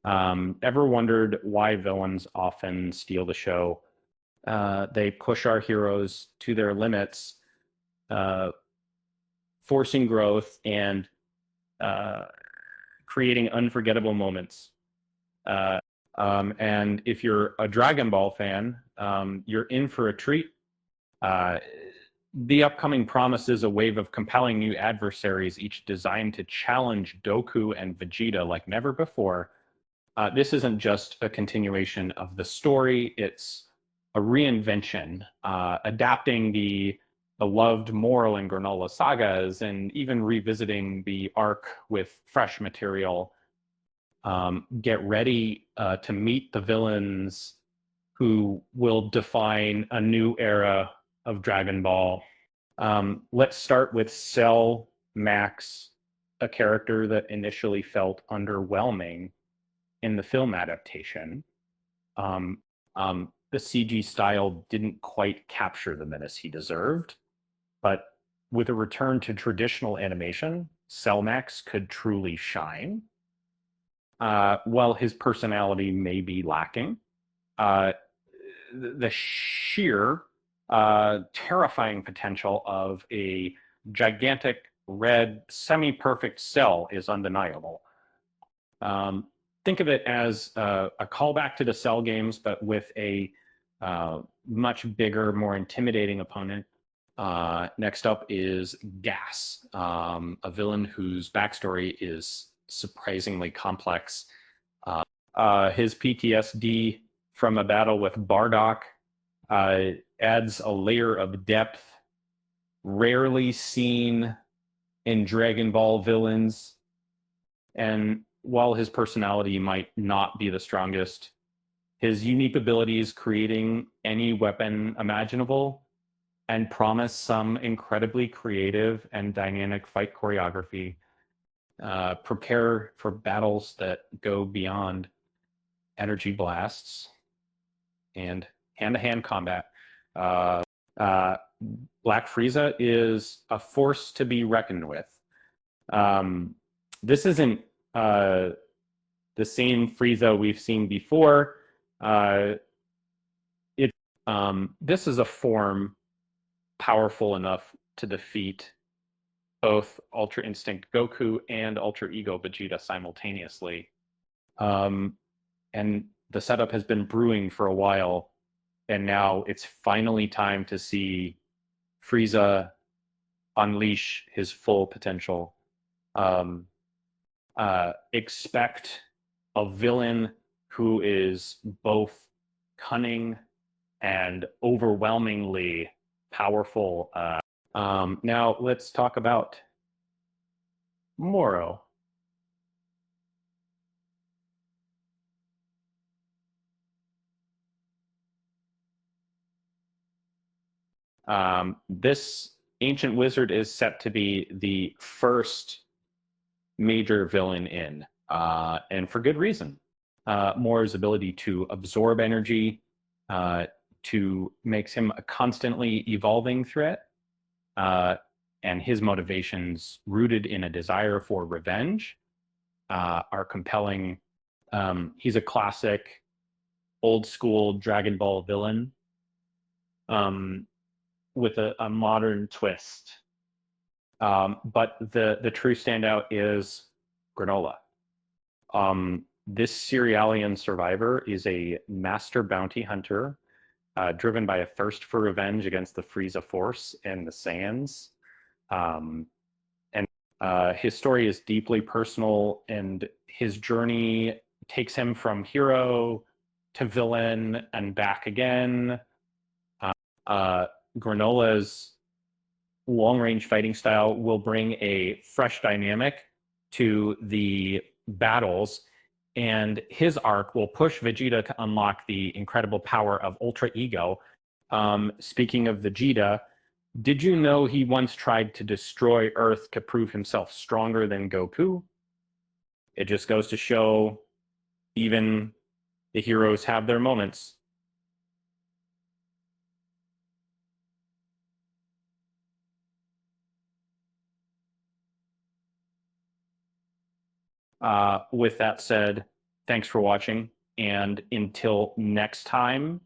Ever wondered why villains often steal the show? They push our heroes to their limits, uh, forcing growth and uh, creating unforgettable moments. Uh, and if you're a Dragon Ball fan, you're in for a treat. Uh, the upcoming promises a wave of compelling new adversaries, each designed to challenge Goku and Vegeta like never before. This isn't just a continuation of the story, it's a reinvention, adapting the beloved Moro and Granolah sagas and even revisiting the arc with fresh material. Get ready to meet the villains who will define a new era of Dragon Ball. Let's start with Cell Max, a character that initially felt underwhelming in the film adaptation. Um, the CG style didn't quite capture the menace he deserved, but with a return to traditional animation, Cellmax could truly shine. While his personality may be lacking, uh, the sheer terrifying potential of a gigantic red semi-perfect cell is undeniable. Um, think of it as a callback to the Cell games, but with a much bigger, more intimidating opponent. Next up is Gas, a villain whose backstory is surprisingly complex. His PTSD from a battle with Bardock adds a layer of depth rarely seen in Dragon Ball villains. And while his personality might not be the strongest, his unique abilities creating any weapon imaginable and promise some incredibly creative and dynamic fight choreography. Prepare for battles that go beyond energy blasts and hand-to-hand combat. Uh, uh, Black Frieza is a force to be reckoned with. Um, this isn't the same Frieza we've seen before. Uh, this is a form powerful enough to defeat both Ultra Instinct Goku and Ultra Ego Vegeta simultaneously. Um, and the setup has been brewing for a while, and now it's finally time to see Frieza unleash his full potential. Um, expect a villain who is both cunning and overwhelmingly powerful. Now let's talk about Moro. This ancient wizard is set to be the first major villain in, and for good reason. Moro's ability to absorb energy uh, to makes him a constantly evolving threat, uh, and his motivations, rooted in a desire for revenge, are compelling. He's a classic, old school Dragon Ball villain um, with a modern twist. But the true standout is Granolah. This Cerealian survivor is a master bounty hunter, driven by a thirst for revenge against the Frieza Force and the Saiyans. Um, and his story is deeply personal, and his journey takes him from hero to villain and back again. Uh, Granola's long range fighting style will bring a fresh dynamic to the battles, and his arc will push Vegeta to unlock the incredible power of Ultra Ego. Speaking of Vegeta, did you know he once tried to destroy Earth to prove himself stronger than Goku? It just goes to show even the heroes have their moments. With that said, Thanks for watching. And until next time,